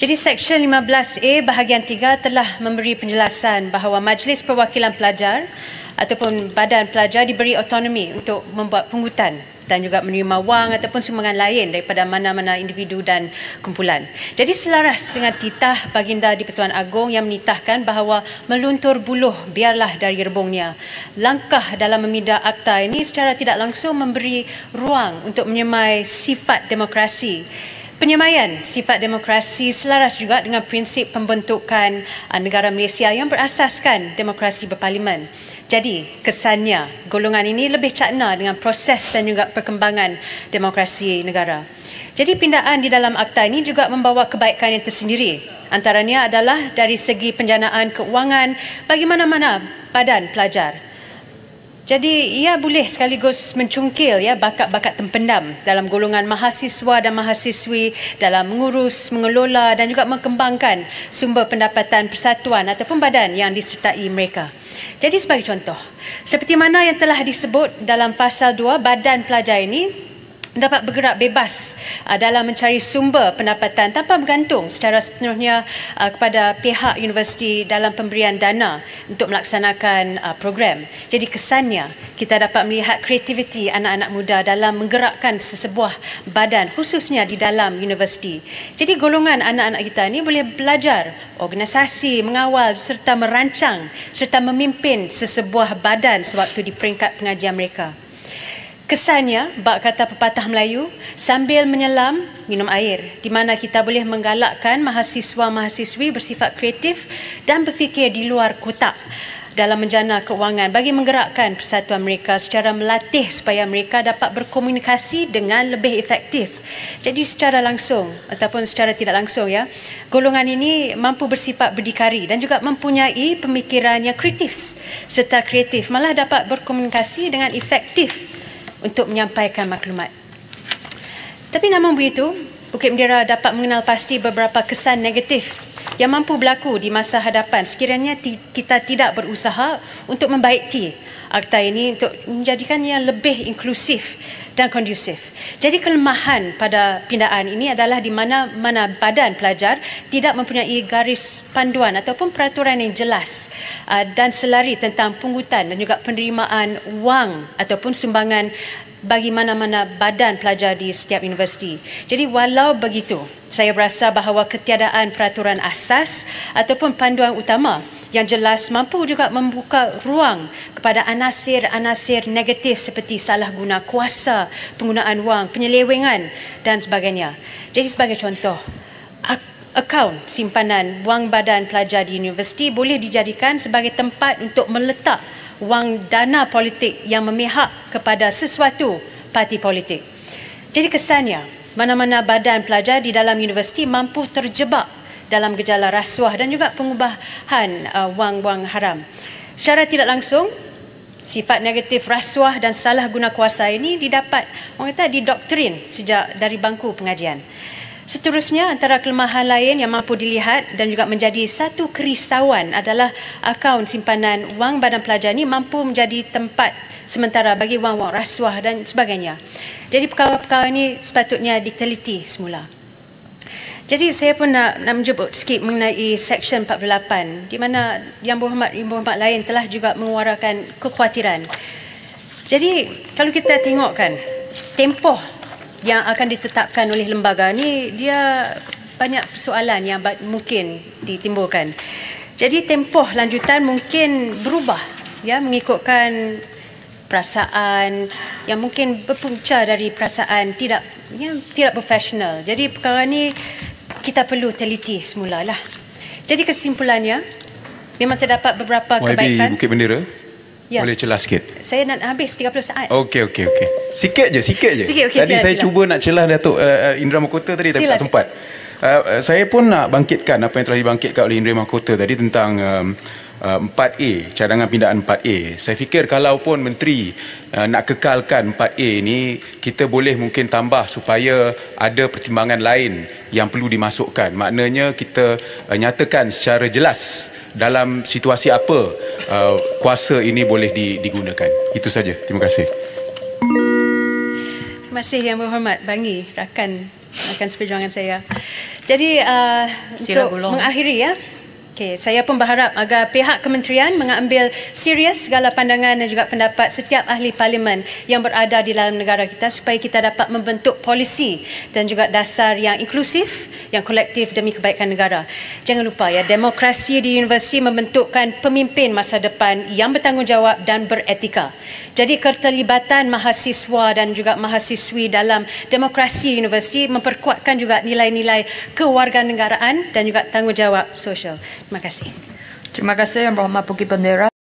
Jadi Seksyen 15A bahagian 3 telah memberi penjelasan bahawa Majlis Perwakilan Pelajar ataupun Badan Pelajar diberi autonomi untuk membuat pungutan dan juga menerima wang ataupun sumbangan lain daripada mana-mana individu dan kumpulan. Jadi selaras dengan titah Baginda di-Pertuan Agong yang menitahkan bahawa meluntur buluh biarlah dari rebungnya. Langkah dalam memindah akta ini secara tidak langsung memberi ruang untuk menyemai sifat demokrasi. Penyemaian sifat demokrasi selaras juga dengan prinsip pembentukan negara Malaysia yang berasaskan demokrasi berparlimen. Jadi, kesannya golongan ini lebih cakna dengan proses dan juga perkembangan demokrasi negara. Jadi, pindaan di dalam akta ini juga membawa kebaikan yang tersendiri. Antaranya adalah dari segi penjanaan keuangan bagi mana-mana badan pelajar. Jadi ia boleh sekaligus mencungkil bakat-bakat terpendam dalam golongan mahasiswa dan mahasiswi dalam mengurus, mengelola dan juga mengembangkan sumber pendapatan persatuan ataupun badan yang disertai mereka. Jadi sebagai contoh, seperti mana yang telah disebut dalam Fasal 2, badan pelajar ini dapat bergerak bebas dalam mencari sumber pendapatan tanpa bergantung secara sepenuhnya kepada pihak universiti dalam pemberian dana untuk melaksanakan program. Jadi kesannya kita dapat melihat kreativiti anak-anak muda dalam menggerakkan sesebuah badan khususnya di dalam universiti. Jadi golongan anak-anak kita ini boleh belajar organisasi, mengawal serta merancang serta memimpin sesebuah badan sewaktu di peringkat pengajian mereka. Kesannya, bak kata pepatah Melayu, sambil menyelam, minum air, di mana kita boleh menggalakkan mahasiswa-mahasiswi bersifat kreatif dan berfikir di luar kotak dalam menjana keuangan bagi menggerakkan persatuan mereka secara melatih supaya mereka dapat berkomunikasi dengan lebih efektif. Jadi secara langsung ataupun secara tidak langsung golongan ini mampu bersifat berdikari dan juga mempunyai pemikiran yang kritis serta kreatif, malah dapat berkomunikasi dengan efektif untuk menyampaikan maklumat. Tapi namun begitu, Bukit Bendera dapat mengenal pasti beberapa kesan negatif yang mampu berlaku di masa hadapan sekiranya kita tidak berusaha untuk membaiki akta ini untuk menjadikannya lebih inklusif dan kondusif. Jadi kelemahan pada pindaan ini adalah di mana badan pelajar tidak mempunyai garis panduan ataupun peraturan yang jelas dan selari tentang pungutan dan juga penerimaan wang ataupun sumbangan bagi mana-mana badan pelajar di setiap universiti. Jadi walau begitu, saya berasa bahawa ketiadaan peraturan asas ataupun panduan utama yang jelas mampu juga membuka ruang kepada anasir-anasir negatif seperti salah guna kuasa, penggunaan wang, penyelewengan dan sebagainya. Jadi sebagai contoh, akaun simpanan wang badan pelajar di universiti boleh dijadikan sebagai tempat untuk meletak wang dana politik yang memihak kepada sesuatu parti politik. Jadi kesannya, mana-mana badan pelajar di dalam universiti mampu terjebak dalam gejala rasuah dan juga pengubahan wang-wang haram. Secara tidak langsung, sifat negatif rasuah dan salah guna kuasa ini didapat, orang kata, didoktrin sejak dari bangku pengajian. Seterusnya, antara kelemahan lain yang mampu dilihat dan juga menjadi satu kerisauan adalah akaun simpanan wang badan pelajar ini mampu menjadi tempat sementara bagi wang-wang rasuah dan sebagainya. Jadi perkara-perkara ini sepatutnya diteliti semula. Jadi saya pun nak menjemput sikit mengenai Seksyen 48 di mana Yang Berhormat lain telah juga mengeluarkan kekhawatiran. Jadi kalau kita tengokkan tempoh yang akan ditetapkan oleh lembaga ni, dia banyak persoalan yang mungkin ditimbulkan. Jadi tempoh lanjutan mungkin berubah mengikutkan perasaan yang mungkin berpunca dari perasaan tidak profesional. Jadi perkara ni kita perlu teliti semula lah. Jadi kesimpulannya, memang terdapat beberapa kebaikan. YB Bukit Bendera, boleh celah sikit? Saya nak habis 30 saat. Okey. Sikit je. Tadi saya cuba nak celah Datuk Indra Mahkota tadi, tapi tak sempat. Saya pun nak bangkitkan apa yang telah dibangkitkan oleh Indra Mahkota tadi tentang 4A, cadangan pindaan 4A. Saya fikir kalau pun Menteri nak kekalkan 4A ni, kita boleh mungkin tambah supaya ada pertimbangan lain yang perlu dimasukkan. Maknanya kita nyatakan secara jelas dalam situasi apa kuasa ini boleh digunakan. Itu saja. Terima kasih. Terima kasih Yang Berhormat Bangi, rakan seperjuangan saya. Jadi untuk mengakhiri ya. Okay, saya pun berharap agar pihak kementerian mengambil serius segala pandangan dan juga pendapat setiap ahli parlimen yang berada di dalam negara kita supaya kita dapat membentuk polisi dan juga dasar yang inklusif, yang kolektif demi kebaikan negara. Jangan lupa ya, demokrasi di universiti membentukkan pemimpin masa depan yang bertanggungjawab dan beretika. Jadi keterlibatan mahasiswa dan juga mahasiswi dalam demokrasi universiti memperkuatkan juga nilai-nilai kewarganegaraan dan juga tanggungjawab sosial. Terima kasih. Terima kasih Yang Berhormat Bukit Bendera.